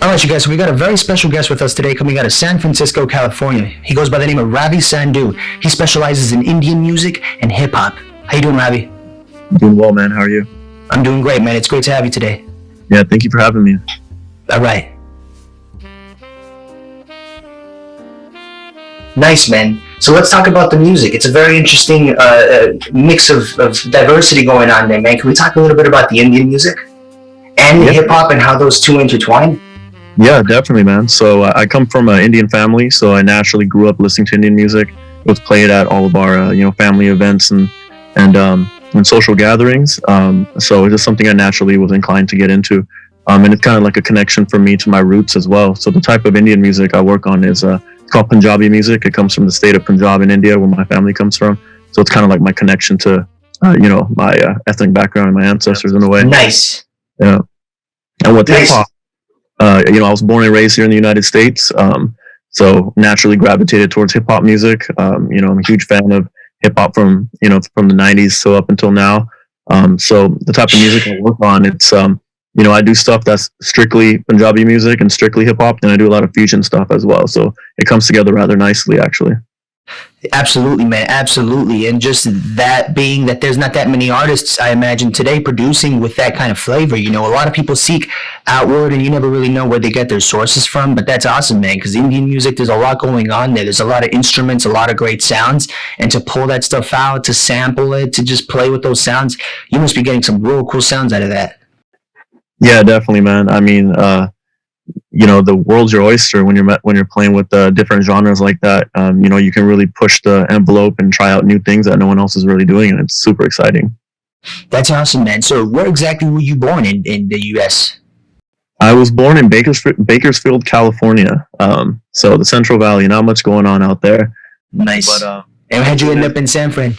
All right, you guys, so we got a very special guest with us today coming out of San Francisco, California. He goes by the name of Ravi Sandhu. He specializes in Indian music and hip-hop. How you doing, Ravi? Doing well, man. How are you? I'm doing great, man. It's great to have you today. Yeah, thank you for having me. All right. Nice, man. So let's talk about the music. It's a very interesting mix of diversity going on there, man. Can we talk a little bit about the Indian music and the hip-hop and how those two intertwine? Yeah, definitely, man. So I come from an Indian family, so I naturally grew up listening to Indian music. It was played at all of our, family events and social gatherings. So it's just something I naturally was inclined to get into. And it's kind of like a connection for me to my roots as well. So the type of Indian music I work on is called Punjabi music. It comes from the state of Punjab in India, where my family comes from. So it's kind of like my connection to, my ethnic background and my ancestors in a way. Nice. Yeah. And with hip hop, I was born and raised here in the United States, so naturally gravitated towards hip hop music. I'm a huge fan of hip hop from the 90s so up until now. So the type of music I work on, it's I do stuff that's strictly Punjabi music and strictly hip hop, and I do a lot of fusion stuff as well. So it comes together rather nicely, actually. Absolutely, man. Absolutely. And just that being that there's not that many artists, I imagine, today producing with that kind of flavor. A lot of people seek outward and you never really know where they get their sources from. But that's awesome, man, because Indian music, there's a lot going on there. There's a lot of instruments, a lot of great sounds. And to pull that stuff out, to sample it, to just play with those sounds, you must be getting some real cool sounds out of that. Yeah, definitely, man. I mean, the world's your oyster when you're playing with different genres like that. You can really push the envelope and try out new things that no one else is really doing, and it's super exciting. That's awesome, man. So where exactly were you born in the U.S.? I was born in Bakersfield, California. So the Central Valley, not much going on out there. Nice. But, and how'd you end up in San Fran?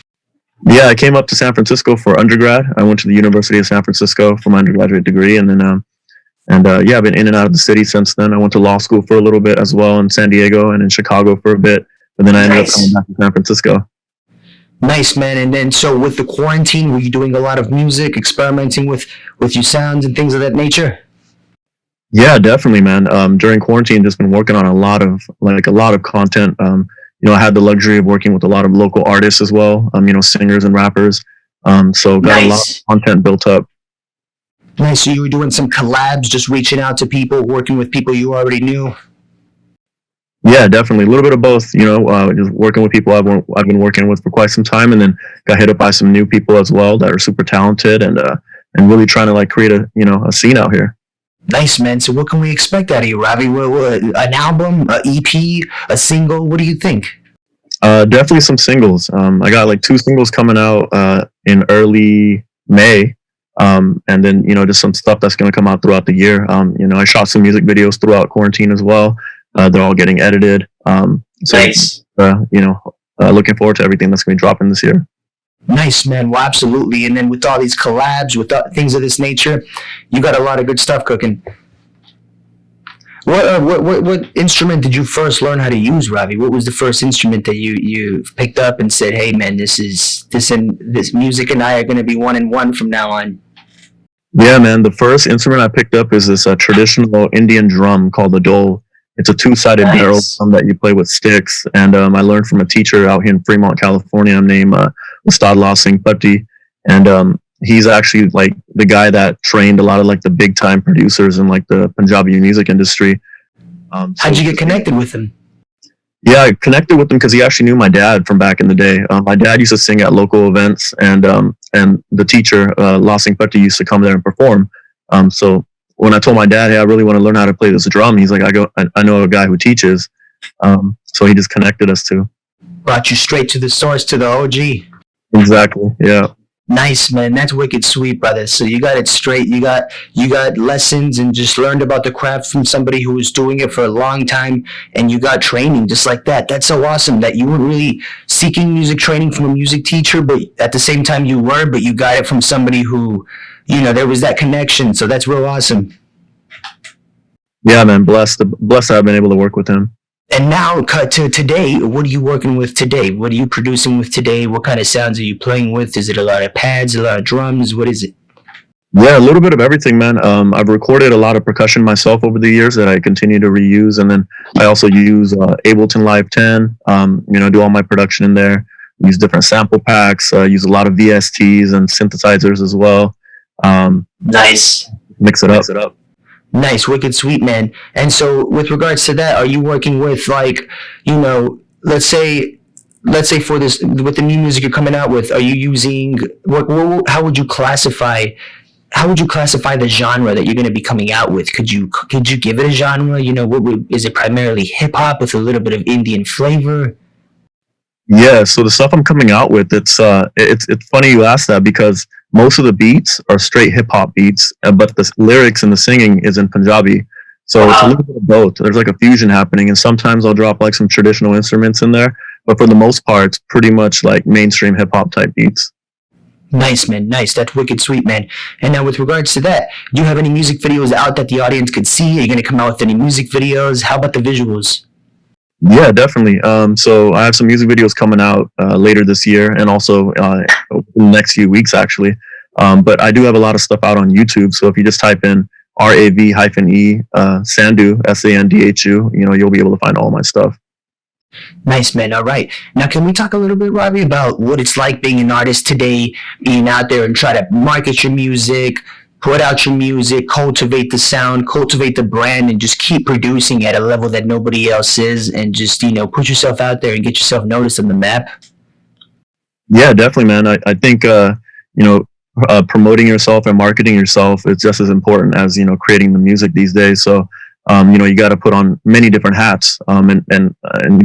Yeah, I came up to San Francisco for undergrad. I went to the University of San Francisco for my undergraduate degree, and then I've been in and out of the city since then. I went to law school for a little bit as well in San Diego and in Chicago for a bit. And then I ended up coming back to San Francisco. Nice, man. And then, so with the quarantine, were you doing a lot of music, experimenting with your sounds and things of that nature? Yeah, definitely, man. During quarantine, just been working on a lot of content. I had the luxury of working with a lot of local artists as well, singers and rappers. So got a lot of content built up. Nice. So you were doing some collabs, just reaching out to people, working with people you already knew? Yeah, definitely. A little bit of both, just working with people I've been working with for quite some time, and then got hit up by some new people as well that are super talented and really trying to create a scene out here. Nice, man. So what can we expect out of you, Ravi? An album, an EP, a single? What do you think? Definitely some singles. I got 2 singles coming out in early May. And then, just some stuff that's going to come out throughout the year. I shot some music videos throughout quarantine as well. They're all getting edited. Nice. Looking forward to everything that's going to be dropping this year. Nice, man. Well, absolutely. And then with all these collabs, with things of this nature, you got a lot of good stuff cooking. What instrument did you first learn how to use, Ravi? What was the first instrument that you picked up and said, "Hey, man, this music and I are going to be 1 and 1 from now on"? Yeah, man. The first instrument I picked up is this traditional Indian drum called the dole. It's a 2-sided barrel drum that you play with sticks. And I learned from a teacher out here in Fremont, California, named Ustad Lal Singh Patti. And he's actually the guy that trained a lot of the big time producers in the Punjabi music industry. How'd you get connected with him? Yeah, I connected with him because he actually knew my dad from back in the day. My dad used to sing at local events, and the teacher, Lal Singh Patti, used to come there and perform. So when I told my dad, "Hey, I really want to learn how to play this drum," he's like, I know a guy who teaches. So he just connected us two. Brought you straight to the source, to the OG. Exactly, yeah. Nice, man. That's wicked sweet, brother. So you got it straight. You got lessons and just learned about the craft from somebody who was doing it for a long time, and you got training just like that. That's so awesome that you weren't really seeking music training from a music teacher, but at the same time you were, but you got it from somebody who, there was that connection. So that's real awesome. Yeah, man, blessed to have been able to work with him. And now, cut to today. What are you working with today? What are you producing with today? What kind of sounds are you playing with? Is it a lot of pads, a lot of drums? What is it? Yeah, a little bit of everything, man. I've recorded a lot of percussion myself over the years that I continue to reuse, and then I also use Ableton Live 10. Do all my production in there. Use different sample packs. Use a lot of VSTs and synthesizers as well. Nice. Mix it up. Nice, wicked sweet, man. And so, with regards to that, are you working with let's say for this with the new music you're coming out with, are you using how would you classify? How would you classify the genre that you're going to be coming out with? Could you give it a genre? Is it primarily hip hop with a little bit of Indian flavor? Yeah, so the stuff I'm coming out with, it's funny you ask that because most of the beats are straight hip hop beats, but the lyrics and the singing is in Punjabi. So it's a little bit of both. There's like a fusion happening, and sometimes I'll drop like some traditional instruments in there, but for the most part, it's pretty much like mainstream hip hop type beats. Nice, man. Nice. That's wicked sweet, man. And now, with regards to that, do you have any music videos out that the audience could see? Are you going to come out with any music videos? How about the visuals? Yeah, definitely. So I have some music videos coming out later this year, and also in the next few weeks, actually. But I do have a lot of stuff out on YouTube. So if you just type in RAV-E Sandhu SANDHU, you'll be able to find all my stuff. Nice, man. All right. Now, can we talk a little bit, Ravi, about what it's like being an artist today, being out there and try to market your music, put out your music, cultivate the sound, cultivate the brand, and just keep producing at a level that nobody else is, and just, put yourself out there and get yourself noticed on the map? Yeah, definitely, man. I think, promoting yourself and marketing yourself is just as important as, creating the music these days. So, you got to put on many different hats. And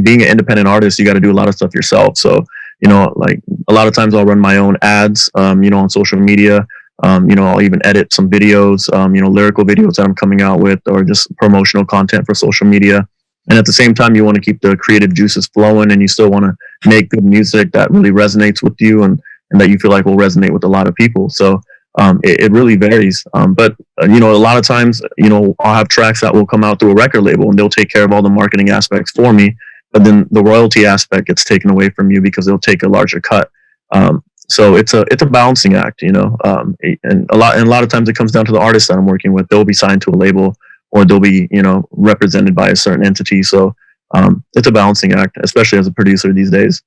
being an independent artist, you got to do a lot of stuff yourself. So, like a lot of times I'll run my own ads, on social media. I'll even edit some videos, lyrical videos that I'm coming out with, or just promotional content for social media. And at the same time, you want to keep the creative juices flowing, and you still want to make good music that really resonates with you and that you feel like will resonate with a lot of people. So it really varies. But a lot of times, I'll have tracks that will come out through a record label, and they'll take care of all the marketing aspects for me. But then the royalty aspect gets taken away from you because they'll take a larger cut. So it's a balancing act, and a lot of times it comes down to the artist that I'm working with. They'll be signed to a label, or they'll be, represented by a certain entity. So it's a balancing act, especially as a producer these days.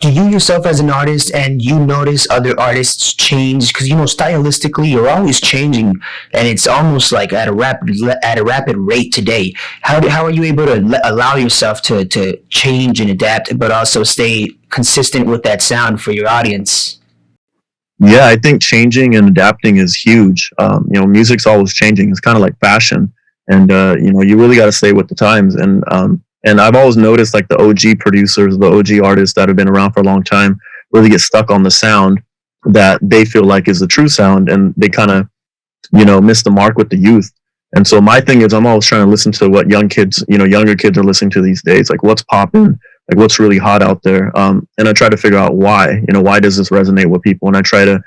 Do you yourself as an artist, and you notice other artists change? Because stylistically, you're always changing, and it's almost like at a rapid rate today. How are you able to allow yourself to change and adapt, but also stay consistent with that sound for your audience? Yeah, I think changing and adapting is huge. Music's always changing. It's kind of like fashion, and you really got to stay with the times. And I've always noticed like the OG producers, the OG artists that have been around for a long time really get stuck on the sound that they feel like is the true sound, and they kind of, miss the mark with the youth. And so my thing is I'm always trying to listen to what younger kids are listening to these days, like what's popping, like what's really hot out there. And I try to figure out why, why does this resonate with people? And I try to,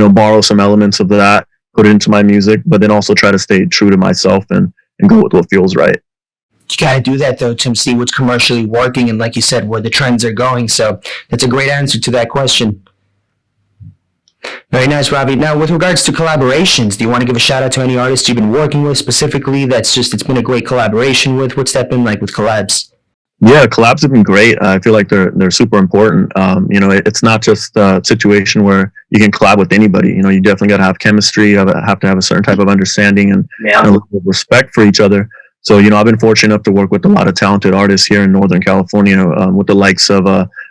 borrow some elements of that, put it into my music, but then also try to stay true to myself and go with what feels right. You got to do that, though, to see what's commercially working and, like you said, where the trends are going. So that's a great answer to that question. Very nice, Ravi. Now, with regards to collaborations, do you want to give a shout out to any artists you've been working with specifically it's been a great collaboration with? What's that been like with collabs? Yeah, collabs have been great. I feel like they're super important. It's not just a situation where you can collab with anybody. You definitely got to have chemistry. You have to have a certain type of understanding and a little bit of respect for each other. So, I've been fortunate enough to work with a lot of talented artists here in Northern California, with the likes of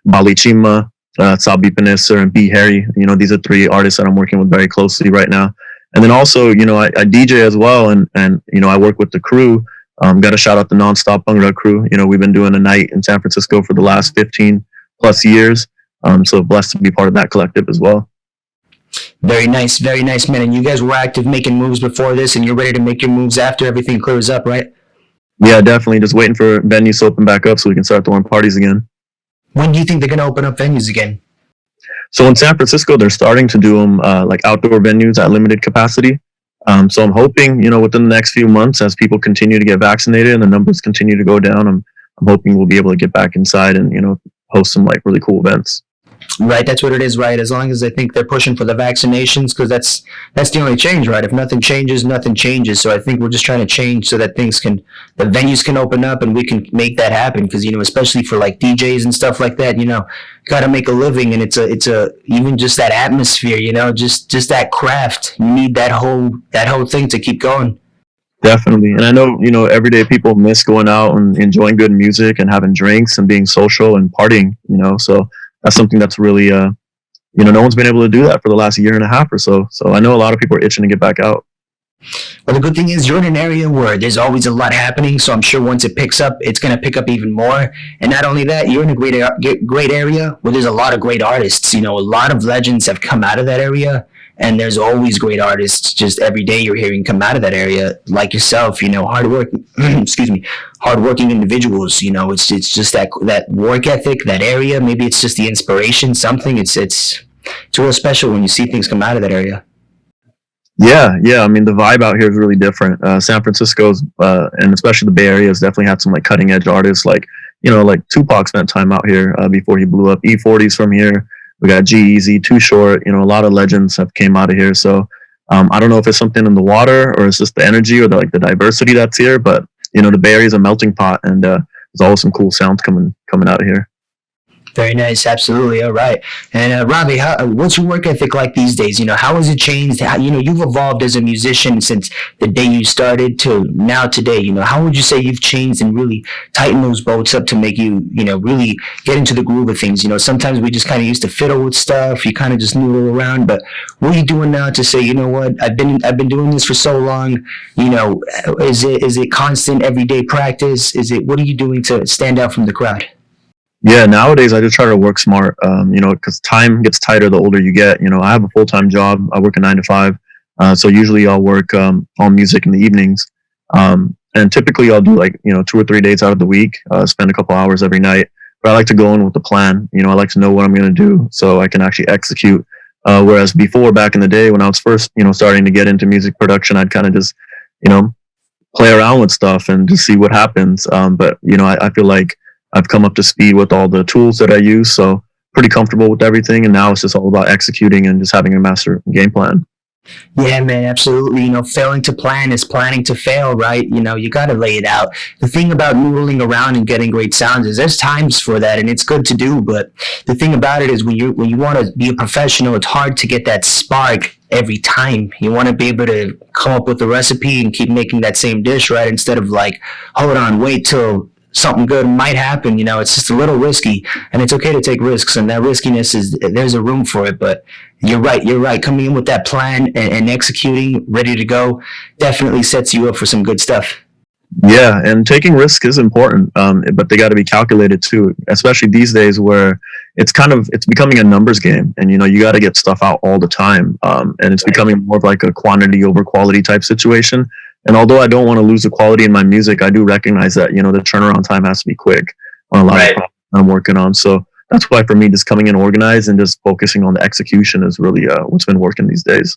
Bali Chima, Sabi Panesar, and B. Harry. These are three artists that I'm working with very closely right now. And then also, I DJ as well, and I work with the crew. Got to shout out the Nonstop Bhangra crew. We've been doing a night in San Francisco for the last 15 plus years. So blessed to be part of that collective as well. Very nice, man. And you guys were active making moves before this, and you're ready to make your moves after everything clears up, right? Yeah, definitely. Just waiting for venues to open back up so we can start throwing parties again. When do you think they're gonna open up venues again? So in San Francisco, they're starting to do them like outdoor venues at limited capacity. So I'm hoping, within the next few months, as people continue to get vaccinated and the numbers continue to go down, I'm hoping we'll be able to get back inside and host some like really cool events. Right, that's what it is, right? As long as I think they're pushing for the vaccinations, because that's the only change, right? If nothing changes, nothing changes. So I think we're just trying to change so that the venues can open up and we can make that happen. Because especially for like DJs and stuff like that, got to make a living, and it's a even just that atmosphere, just that craft. You need that whole thing to keep going. Definitely. And I know, everyday people miss going out and enjoying good music and having drinks and being social and partying, so that's something that's really, no one's been able to do that for the last year and a half or so. So I know a lot of people are itching to get back out. Well, the good thing is you're in an area where there's always a lot happening. So I'm sure once it picks up, it's going to pick up even more. And not only that, you're in a great area where there's a lot of great artists. A lot of legends have come out of that area. And there's always great artists just every day you're hearing come out of that area, like yourself, hardworking individuals. It's just that work ethic, that area. Maybe it's just the inspiration, something. It's real special when you see things come out of that area. Yeah. I mean, the vibe out here is really different. San Francisco's, and especially the Bay Area, has definitely had some like cutting edge artists, like like Tupac spent time out here before he blew up. E40's from here. We got G-Eazy, Too Short. A lot of legends have came out of here. So I don't know if it's something in the water or it's just the energy or the diversity that's here. But the Bay Area is a melting pot, and there's always some cool sounds coming out of here. Very nice, absolutely. All right, and Ravi, what's your work ethic like these days? How has it changed? How, you've evolved as a musician since the day you started to now today. How would you say you've changed and really tightened those bolts up to make you, really get into the groove of things? Sometimes we just kind of used to fiddle with stuff. You kind of just noodle around, but what are you doing now to say, what, I've been doing this for so long. Is it constant everyday practice? What are you doing to stand out from the crowd? Yeah, nowadays I just try to work smart, because time gets tighter the older you get. I have a full-time job. I work a 9 to 5. So usually I'll work on music in the evenings. And typically I'll do 2 or 3 days out of the week, spend a couple hours every night. But I like to go in with a plan. I like to know what I'm going to do so I can actually execute. Whereas before, back in the day when I was first, starting to get into music production, I'd kind of just, play around with stuff and just see what happens. But I feel like I've come up to speed with all the tools that I use, so pretty comfortable with everything. And now it's just all about executing and just having a master game plan. Yeah, man, absolutely. Failing to plan is planning to fail, right? You got to lay it out. The thing about noodling around and getting great sounds is there's times for that, and it's good to do. But the thing about it is when you want to be a professional, it's hard to get that spark every time. You want to be able to come up with a recipe and keep making that same dish, right? Instead of hold on, wait till something good might happen. It's just a little risky, and it's okay to take risks, and that riskiness there's a room for it. But you're right. Coming in with that plan and executing, ready to go, definitely sets you up for some good stuff. Yeah, and taking risk is important, but they got to be calculated too, especially these days where it's becoming a numbers game, and you got to get stuff out all the time, and it's becoming more of like a quantity over quality type situation. And although I don't want to lose the quality in my music, I do recognize that, the turnaround time has to be quick on a lot of projects I'm working on. So that's why for me, just coming in organized and just focusing on the execution is really what's been working these days.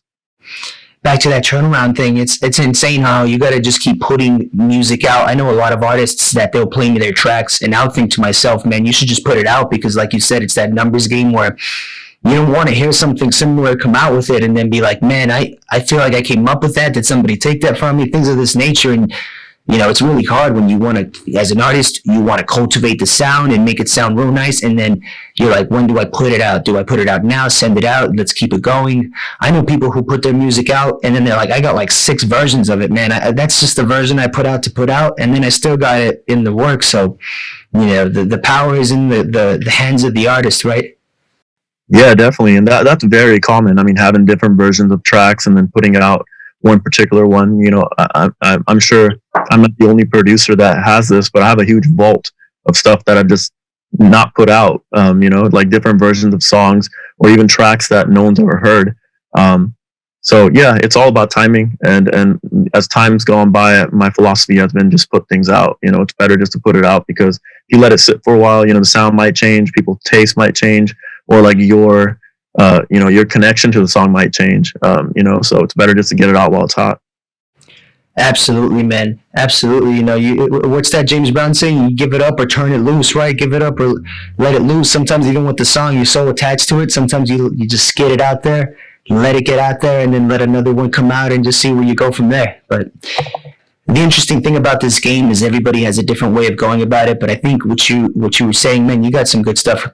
Back to that turnaround thing, it's insane how you got to just keep putting music out. I know a lot of artists that they'll play me their tracks, and I'll think to myself, man, you should just put it out, because like you said, it's that numbers game where you don't want to hear something similar come out with it and then be like, man, I feel like I came up with that. Did somebody take that from me? Things of this nature. And, it's really hard when you want to, as an artist, you want to cultivate the sound and make it sound real nice. And then you're like, when do I put it out? Do I put it out now? Send it out? Let's keep it going. I know people who put their music out and then they're like, I got 6 versions of it, man. That's just the version I put out to put out. And then I still got it in the work. So, the power is in the hands of the artist, right? Yeah, definitely. And that's very common. I mean, having different versions of tracks and then putting out one particular one, I'm sure I'm not the only producer that has this, but I have a huge vault of stuff that I've just not put out, like different versions of songs or even tracks that no one's ever heard. So yeah, it's all about timing, and as time's gone by, my philosophy has been just put things out. It's better just to put it out, because if you let it sit for a while, the sound might change, people's taste might change, or like your connection to the song might change. So it's better just to get it out while it's hot. Absolutely, man. Absolutely. What's that James Brown saying? You give it up or turn it loose, right? Give it up or let it loose. Sometimes even with the song, you're so attached to it. Sometimes you just get it out there, let it get out there, and then let another one come out and just see where you go from there. But the interesting thing about this game is everybody has a different way of going about it. But I think what you were saying, man, you got some good stuff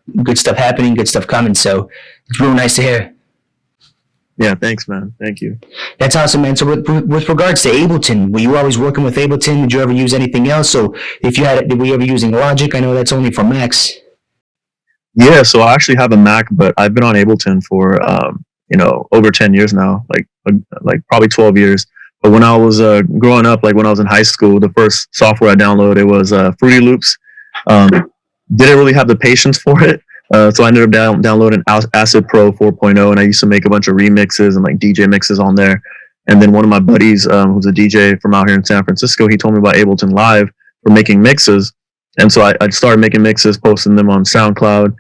happening, good stuff coming. So it's real nice to hear. Yeah, thanks, man. Thank you. That's awesome, man. So with regards to Ableton, were you always working with Ableton? Did you ever use anything else? So if you had, were you ever using Logic? I know that's only for Macs. Yeah, so I actually have a Mac, but I've been on Ableton for over 10 years now, like probably 12 years. But when I was growing up, like when I was in high school, the first software I downloaded was Fruity Loops. Didn't really have the patience for it. So I ended up downloading Acid Pro 4.0, and I used to make a bunch of remixes and like DJ mixes on there. And then one of my buddies, who's a DJ from out here in San Francisco, he told me about Ableton Live for making mixes. And so I started making mixes, posting them on SoundCloud.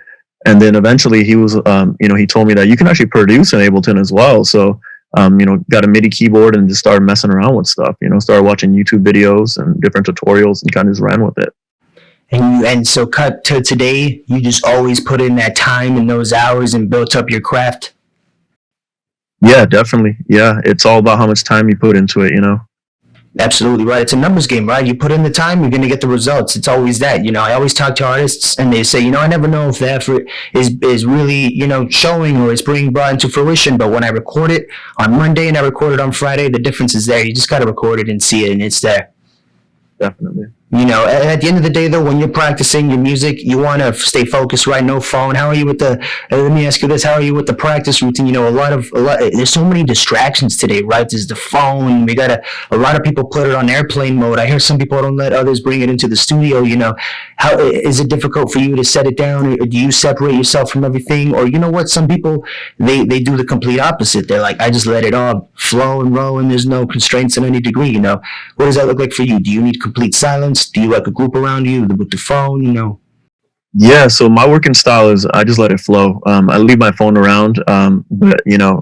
And then eventually he was, he told me that you can actually produce in Ableton as well. So, got a MIDI keyboard and just started messing around with stuff, started watching YouTube videos and different tutorials and kind of just ran with it. And so cut to today, you just always put in that time and those hours and built up your craft? Yeah, definitely. Yeah, it's all about how much time you put into it, Absolutely right. It's a numbers game, right? You put in the time, you're going to get the results. It's always that. I always talk to artists and they say, I never know if the effort is really, showing or is being brought into fruition. But when I record it on Monday and I record it on Friday, the difference is there. You just got to record it and see it, and it's there. Definitely. At the end of the day, though, when you're practicing your music, you want to stay focused, right? No phone. How are you with let me ask you this. How are you with the practice routine? A lot, there's so many distractions today, right? There's the phone. A lot of people put it on airplane mode. I hear some people don't let others bring it into the studio. How is it difficult for you to set it down? Or do you separate yourself from everything? Or what? Some people, they do the complete opposite. They're like, I just let it all flow and roll and there's no constraints in any degree. What does that look like for you? Do you need complete silence? Do you like a group around you with the phone, Yeah, so my working style is I just let it flow. I leave my phone around, but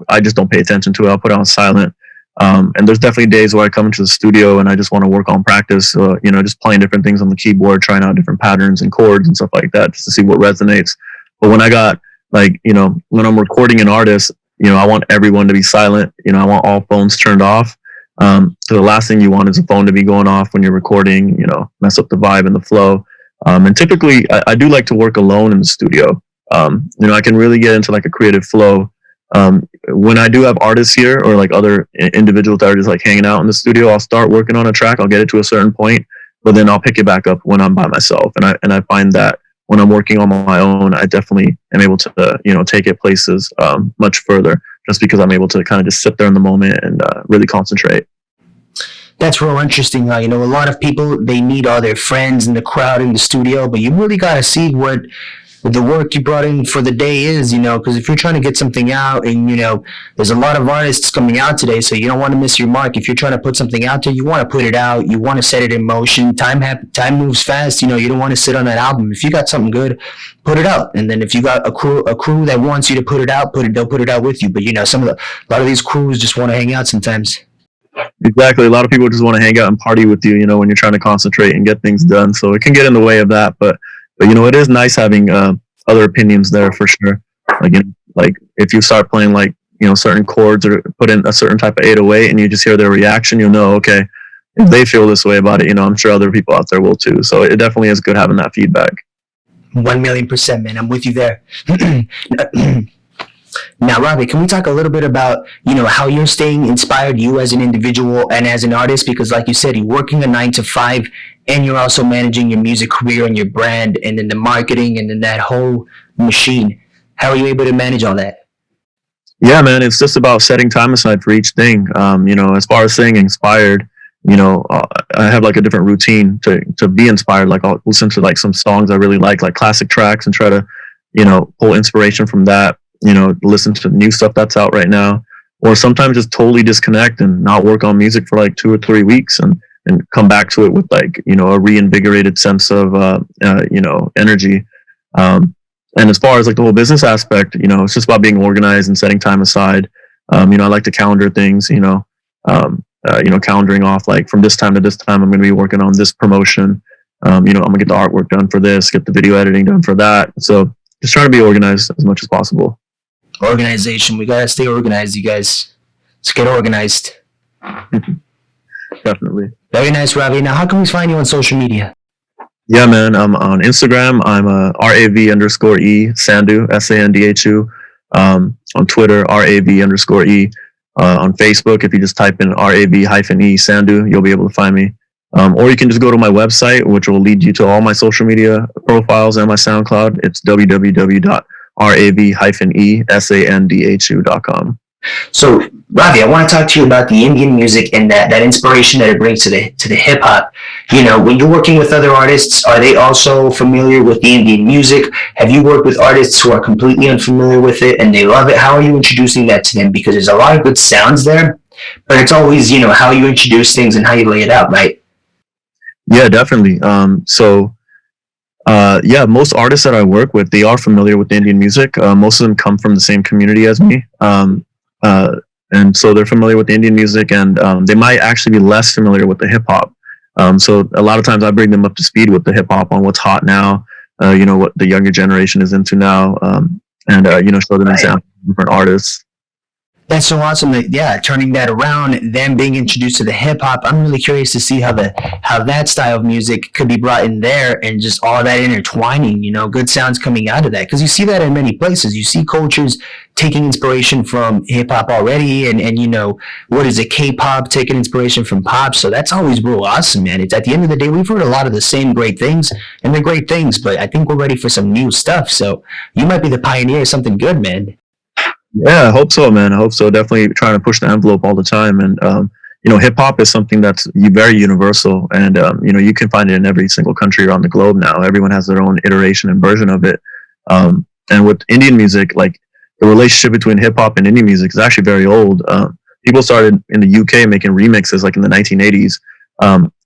I just don't pay attention to it. I'll put it on silent. And there's definitely days where I come into the studio and I just want to work on practice, just playing different things on the keyboard, trying out different patterns and chords and stuff like that, just to see what resonates. But when I got when I'm recording an artist, I want everyone to be silent. I want all phones turned off. So the last thing you want is a phone to be going off when you're recording, mess up the vibe and the flow. And typically I do like to work alone in the studio. I can really get into like a creative flow. When I do have artists here or like other individuals that are just like hanging out in the studio, I'll start working on a track. I'll get it to a certain point, but then I'll pick it back up when I'm by myself. And I find that when I'm working on my own, I definitely am able to, take it places, much further, just because I'm able to kind of just sit there in the moment and really concentrate. That's real interesting. A lot of people, they need all their friends in the crowd in the studio, but you really got to see what the work you brought in for the day is, because if you're trying to get something out and, there's a lot of artists coming out today, so you don't want to miss your mark. If you're trying to put something out there, you want to put it out. You want to set it in motion. Time moves fast. You don't want to sit on that album. If you got something good, put it out. And then if you got a crew that wants you to put it out, they'll put it out with you. But, a lot of these crews just want to hang out sometimes. Exactly. A lot of people just want to hang out and party with you, when you're trying to concentrate and get things done. So it can get in the way of that. But it is nice having other opinions there for sure. Like if you start playing certain chords or put in a certain type of 808 and you just hear their reaction, okay, if they feel this way about it, I'm sure other people out there will too. So it definitely is good having that feedback. 1,000,000%, man. I'm with you there. Now, Robbie, can we talk a little bit about, how you're staying inspired, you as an individual and as an artist? Because like you said, you're working a 9 to 5 and you're also managing your music career and your brand and then the marketing and then that whole machine. How are you able to manage all that? Yeah, man, it's just about setting time aside for each thing. As far as staying inspired, I have like a different routine to be inspired. Like I'll listen to like some songs I really like classic tracks, and try to, pull inspiration from that. Listen to new stuff that's out right now. or sometimes just totally disconnect and not work on music for like 2 or 3 weeks and come back to it with like, a reinvigorated sense of, energy. And as far as like the whole business aspect, it's just about being organized and setting time aside. I like to calendar things, calendaring off like from this time to this time, I'm going to be working on this promotion. I'm going to get the artwork done for this, get the video editing done for that. So just trying to be organized as much as possible. Organization. We got to stay organized, you guys. Let's get organized. Definitely. Very nice, Ravi. Now, how can we find you on social media? Yeah, man. I'm on Instagram. I'm RAV_E Sandhu, SANDHU. On Twitter, RAV_E. On Facebook, if you just type in RAV-E Sandhu, you'll be able to find me. Or you can just go to my website, which will lead you to all my social media profiles and my SoundCloud. It's www.rav-e-sandhu.com. So, Ravi, I want to talk to you about the Indian music and that inspiration that it brings to the hip hop. When you're working with other artists, are they also familiar with the Indian music? Have you worked with artists who are completely unfamiliar with it and they love it? How are you introducing that to them? Because there's a lot of good sounds there, but it's always, how you introduce things and how you lay it out, right? Yeah, definitely. Most artists that I work with, they are familiar with Indian music. Most of them come from the same community as me. And so they're familiar with Indian music, and they might actually be less familiar with the hip hop. So a lot of times I bring them up to speed with the hip hop on what's hot now, what the younger generation is into now, and show them examples of different artists. That's so awesome that, turning that around, them being introduced to the hip hop. I'm really curious to see how that style of music could be brought in there and just all that intertwining, good sounds coming out of that. Because you see that in many places. You see cultures taking inspiration from hip hop already and what is it, K-pop, taking inspiration from pop. So that's always real awesome, man. It's at the end of the day, we've heard a lot of the same great things, and they're great things, but I think we're ready for some new stuff. So you might be the pioneer of something good, man. Yeah, I hope so, man. I hope so. Definitely trying to push the envelope all the time. And, hip hop is something that's very universal. And, you can find it in every single country around the globe now. Everyone has their own iteration and version of it. And with Indian music, like the relationship between hip hop and Indian music is actually very old. People started in the UK making remixes like in the 1980s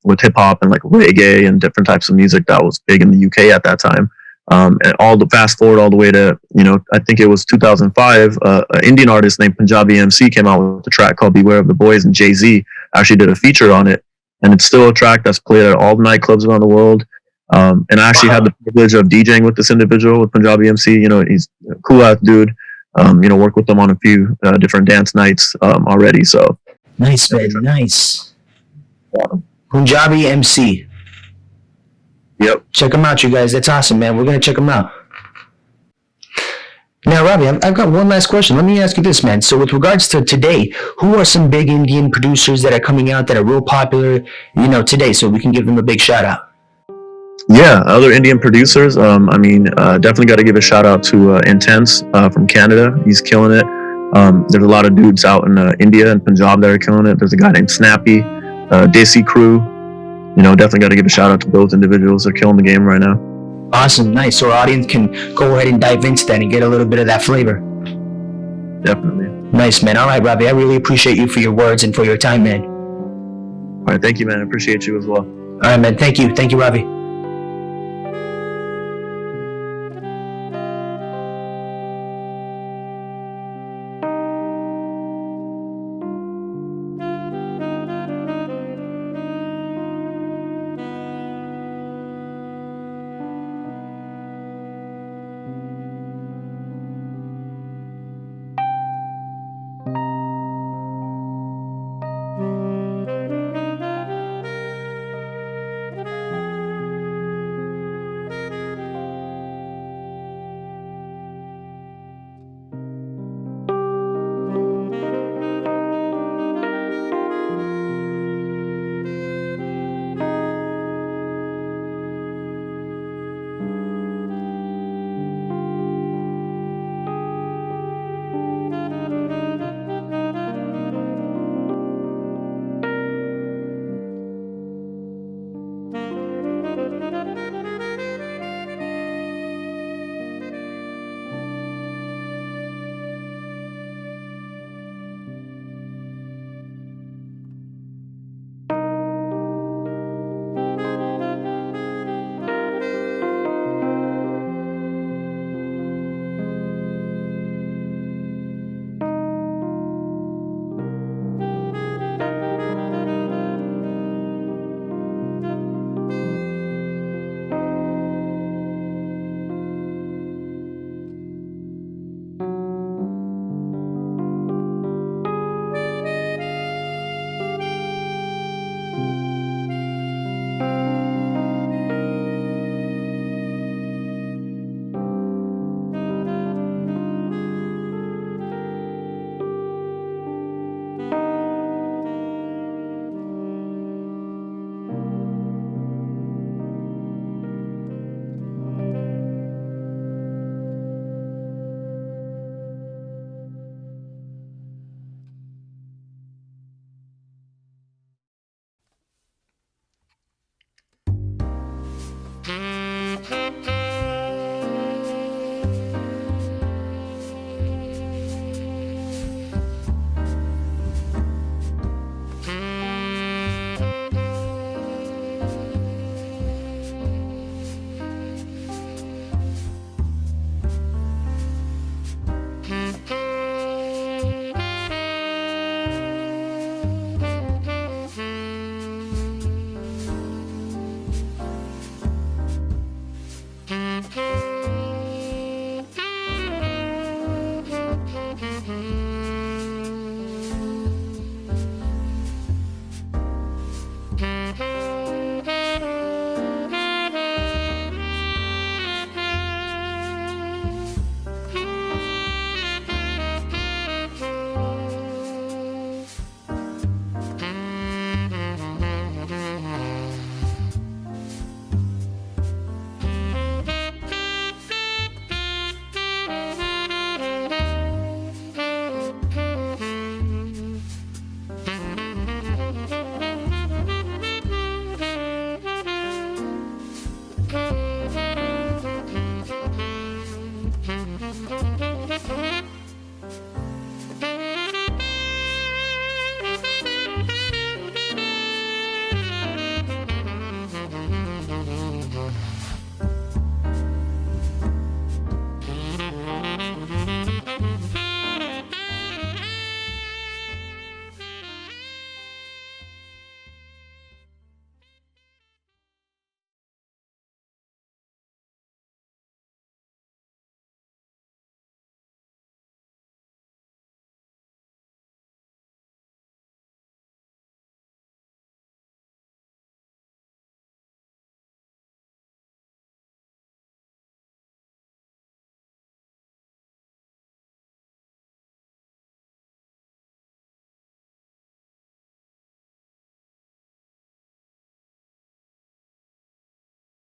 with hip hop and like reggae and different types of music that was big in the UK at that time. And fast forward all the way to, I think it was 2005, an Indian artist named Punjabi MC came out with a track called Beware of the Boys, and Jay-Z actually did a feature on it. And it's still a track that's played at all the nightclubs around the world. And I actually had the privilege of DJing with this individual, with Punjabi MC. He's a cool ass dude. Worked with them on a few different dance nights already. So nice, man. Nice. Punjabi MC. Yep. Check them out, you guys. That's awesome, man. We're going to check them out. Now, Ravi, I've got one last question. Let me ask you this, man. So with regards to today, who are some big Indian producers that are coming out that are real popular, today, so we can give them a big shout out? Yeah, other Indian producers. Definitely got to give a shout out to Intense from Canada. He's killing it. There's a lot of dudes out in India and Punjab that are killing it. There's a guy named Snappy, Desi Crew. Definitely got to give a shout out to those individuals. They're killing the game right now. Awesome, nice. So our audience can go ahead and dive into that and get a little bit of that flavor. Definitely. Nice, man. All right, Ravi, I really appreciate you for your words and for your time, man. All right, thank you, man. I appreciate you as well. All right, man. Thank you. Thank you, Ravi.